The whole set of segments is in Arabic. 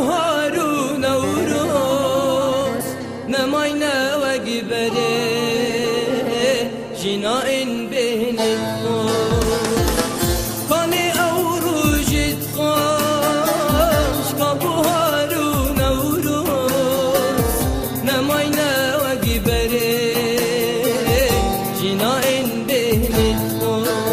بهار و نوروز نماینه و گبره جنا این بین خوش کانی او روجت خوش که بهار و نوروز نماینه و گبره جنا این بین خوش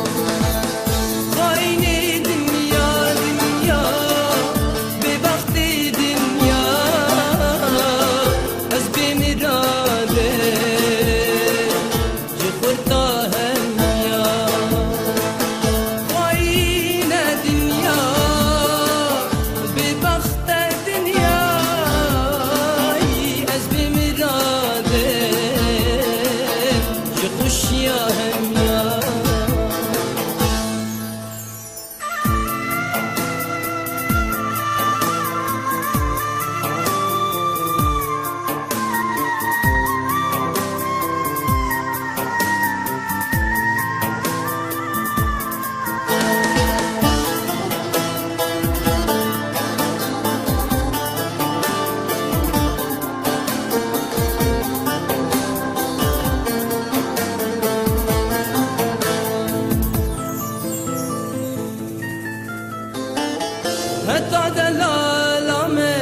حتی دلالامه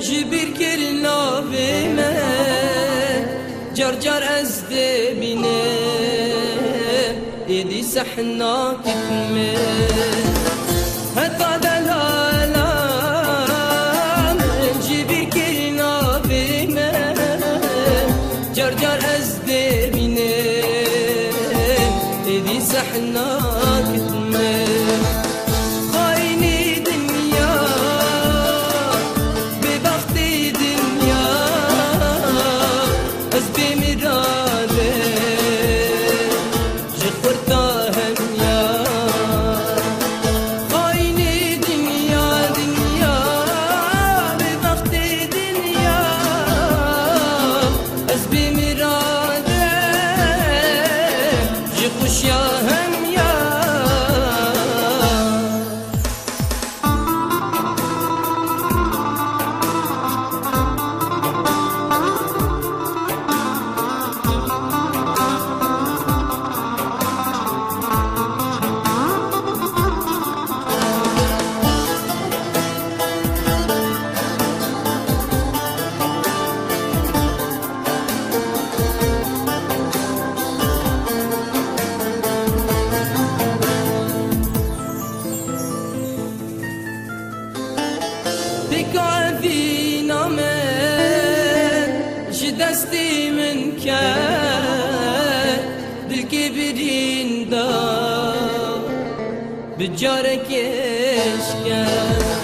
جبیر کرنا بینه جر جر از دبینه ایدی سحنا کتمه حتی دلالامه جبیر کرنا بینه جر جر از دبینه ایدی سحنا کتمه بكافي نامن جدستي من كان بالكبرين دا بجارك اشكال